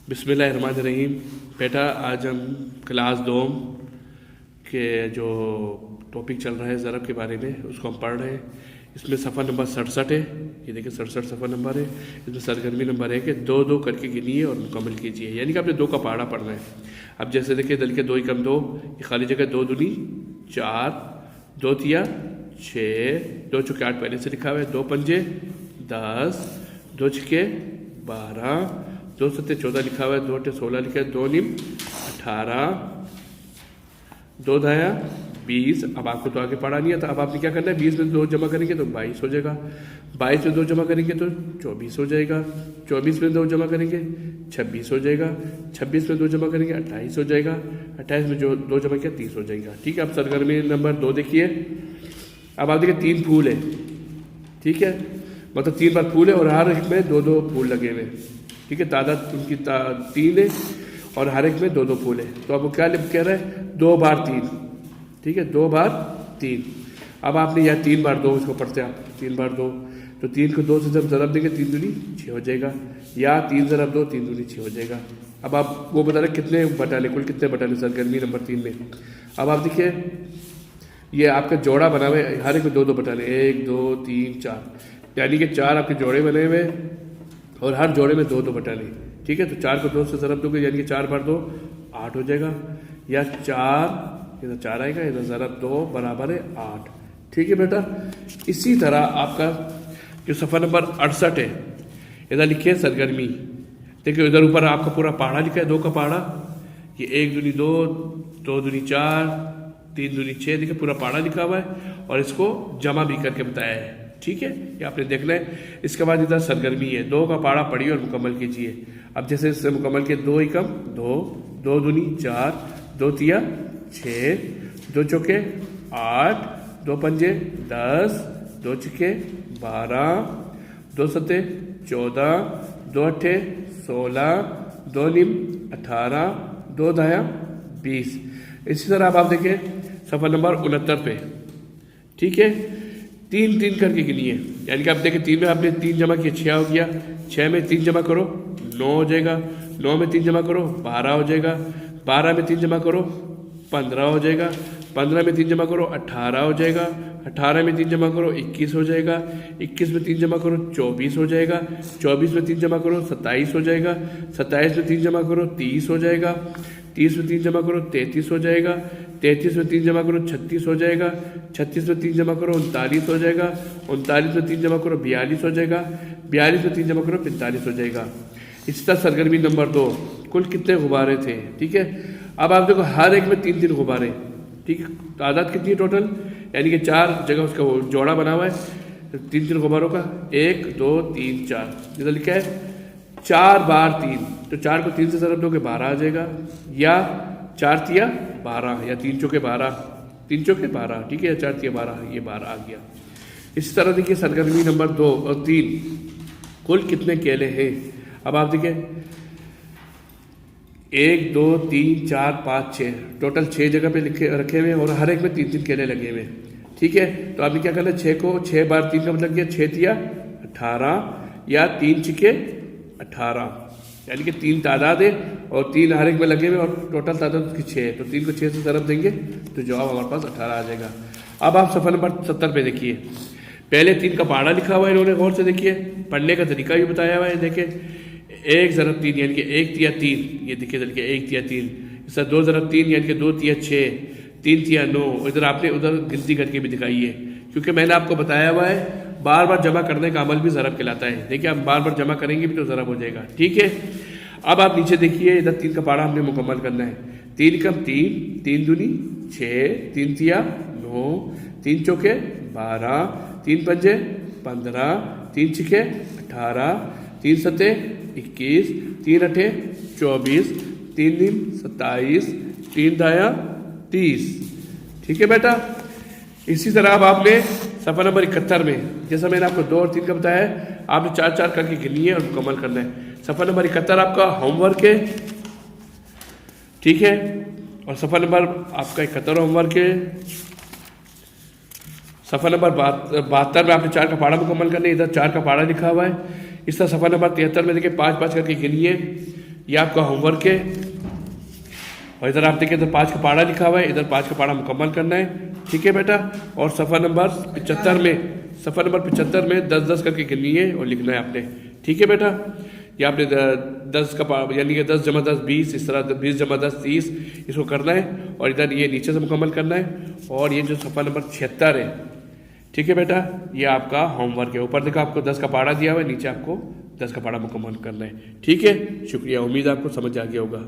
बिस्मिल्लाहिर्रहमानिर्रहीम। बेटा आज हम क्लास 2 के जो टॉपिक चल रहा है ज़रब के बारे में उसको हम पढ़ रहे हैं। इसमें सफ़ा नंबर 67 है। ये देखिए 67 सफ़ा नंबर है। इसमें सरगर्मी नंबर है कि दो दो करके गिनिए और मुकम्मल कीजिए, यानी कि आपने दो का पहाड़ा पढ़ना है। अब जैसे देखिए दल के 2 एकम 2, ये खाली जगह 2 दूनी 4, 2 तिया 6, 2 चौके 8 पहले से लिखा हुआ है, 2 पंजे 10, 2 छक्के 12, 2 सत्ते 14 लिखा हुआ है, 2 अट्ठे 16 लिखा है, 2 निम 18, 2 दाया 20। अब आपको तो आगे पढ़ा नहीं है, तो अब आपने क्या करना है, 20 में 2 जमा करेंगे तो 22 हो जाएगा, 22 में 2 जमा करेंगे तो 24 हो जाएगा, 24 में 2 जमा करेंगे 26 हो जाएगा, 26 में 2 जमा करेंगे 28 हो जाएगा, 28 में जो 2 जमा किया 30 हो जाएगा। ठीक है। अब सरगर्मी नंबर 2 देखिए। अब आप देखिए 3 फूल है, ठीक है, मतलब 3 बार फूल है और हर एक में 2-2 फूल लगे हुए। ठीक है, तादाद उनकी 3 है और हर एक में 2-2 फूल है। तो अब वो क्या कह रहा है, 2 बार 3। ठीक है, 2 बार 3। अब आपने यहाँ 3 बार 2 इसको पढ़ते हैं आप, 3 बार 2, तो 3 को 2 से जब ज़रब देंगे 3 दूनी 6 हो जाएगा, या 3 ज़रब 2 3 दूनी 6 हो जाएगा। अब आप वो बता रहे कितने बटाले, कुल कितने बटाले सरगर्मी नंबर 3 में। अब आप देखिए ये आपका जोड़ा बना हुआ है, हर एक में 2-2 बटाले, 1 2 3 4, यानी कि 4 आपके जोड़े बने हुए और हर जोड़े में 2-2 बटाले। ठीक है, तो 4 को 2 से ज़रब दोगे यानी कि 4 बार 2 8 हो जाएगा, या 4 इधर 4 आएगा, इधर ज़रब 2 बराबर है 8। ठीक है बेटा। इसी तरह आपका जो सफ़ा नंबर 68 है, इधर लिखिए सरगर्मी। देखिए इधर ऊपर आपका पूरा पहाड़ा लिखा है, 2 का पहाड़ा, ये 1 दूनी 2, 2 दूनी 4, 3 दूनी 6, देखिए पूरा पहाड़ा लिखा हुआ है और इसको जमा भी करके बताया है। ठीक है, ये आपने देखना है। इसके बाद इधर सरगर्मी है, 2 का पहाड़ा पढ़िए और मुकम्मल कीजिए। अब जैसे इससे मुकम्मल किए, 2 एकम 2, 2 दूनी 4, 2 तिया 6, 2 चौके 8, 2 पंजे 10, 2 छक्के 12, 2 सत्ते 14, 2 अट्ठे 16, 2 निम 18, 2 दाया 20। इसी तरह अब आप देखें सफ़ा नंबर 69 पे। ठीक है, 3-3 करके गिनिए, यानी कि आप देखिए 3 में आपने 3 जमा किया 6 हो गया, 6 में 3 जमा करो 9 हो जाएगा, 9 में 3 जमा करो 12 हो जाएगा, 12 में 3 जमा करो 15 हो जाएगा, 15 में 3 जमा करो 18 हो जाएगा, 18 में 3 जमा करो 21 हो जाएगा, 21 में 3 जमा करो 24 हो जाएगा, 24 में 3 जमा करो 27 हो जाएगा, 27 में 3 जमा करो 30 हो जाएगा, 30 में 3 जमा करो 33 हो जाएगा, 33 में 3 जमा करो 36 हो जाएगा, 36 में 3 जमा करो 39 हो जाएगा, 39 में 3 जमा करो 42 हो जाएगा, 42 में 3 जमा करो 45 हो जाएगा। इसी तरह सरगर्मी नंबर 2 कुल कितने गुब्बारे थे। ठीक है, अब आप देखो हर एक में 3-3 गुब्बारे। ठीक है, तादाद कितनी है टोटल, यानी कि 4 जगह उसका जोड़ा बना हुआ है 3-3 गुब्बारों का, 1 2 3 4। इधर लिखा है 4 बार 3, तो 4 को 3 से ज़रब दोगे 12 आ जाएगा, या 4 तिया 12, या 3 चौके 12, 3 चौके 12। ठीक है, 4 तिया 12, ये 12 आ गया। इसी तरह देखिए सरगर्मी नंबर 2 और 3 कुल कितने केले हैं। अब आप देखिए 1 2 3 4 5 6, टोटल 6 जगह पे लिखे रखे हुए और हर एक में 3-3 केले लगे हुए। ठीक है, तो आपने क्या करना है, 6 को 6 बार 3 का मतलब क्या, 6 तिया 18, या 3 छिके 18, यानी कि 3 तादाद है और 3 हर एक में लगे हुए और टोटल तादाद उसकी 6 है, तो 3 को 6 से ज़रब देंगे तो जवाब हमारे पास 18 आ जाएगा। अब आप सफ़ा नंबर 70 पे देखिए, पहले 3 का पहाड़ा लिखा हुआ है, इन्होंने गौर से देखिए, पढ़ने का तरीका भी बताया हुआ है। देखिए 1 ज़रब 3 यानी कि 1 तिया 3, ये देखिए देखिए 1 तिया 3, इस तरह 2 ज़रब 3 यानी कि 2 तिया 6, 3 तिया 9। इधर आपने उधर गिनती करके भी दिखाई है, क्योंकि मैंने आपको बताया हुआ है बार बार जमा करने का अमल भी ज़रब कहलाता है। देखिए आप बार बार जमा करेंगे भी तो ज़रब हो जाएगा। ठीक है, अब आप नीचे देखिए, इधर 3 का पहाड़ा हमने मुकम्मल करना है, 3 एकम 3, 3 दूनी 6, 3 तिया 9, 3 चौके 12, 3 पंजे 15, 3 छिके 18, 3 सत्ते 21, 3 अट्ठे 24, 3 दिन 27, 3 दाया 30। ठीक है बेटा। इसी तरह अब आपने सफ़ा नंबर 71 में, जैसा मैंने आपको 2 और 3 का बताया है, आपने 4-4 करके गिनी है और मुकम्मल करना है। सफ़ा नंबर 71 आपका होमवर्क है। ठीक है, और सफ़ा नंबर आपका 71 होमवर्क है। सफ़ा नंबर 72 में आपने 4 का पहाड़ा मुकम्मल करना है, इधर 4 का पहाड़ा लिखा हुआ है। इस तरह सफ़ा नंबर 73 में देखिए 5-5 करके गिनिए, ये आपका होमवर्क है। और इधर आप देखिए, इधर 5 का पहाड़ा लिखा हुआ है, इधर 5 का पहाड़ा मुकम्मल करना है। ठीक है बेटा। और सफ़ा नंबर 75 में 10-10 करके गिननी है और लिखना है आपने। ठीक है बेटा। ये आपने 10 का यानी कि 10 जमा 10 20, इस तरह 20 जमा 10 30, इसको करना है। और इधर ये नीचे से मुकम्मल करना है। और ये जो सफ़ा नंबर 76 है, ठीक है बेटा, ये आपका होमवर्क है। ऊपर देखो आपको 10 का पहाड़ा दिया हुआ है, नीचे आपको 10 का पहाड़ा मुकम्मल करना है। ठीक है, शुक्रिया। उम्मीद आपको समझ आ गया होगा।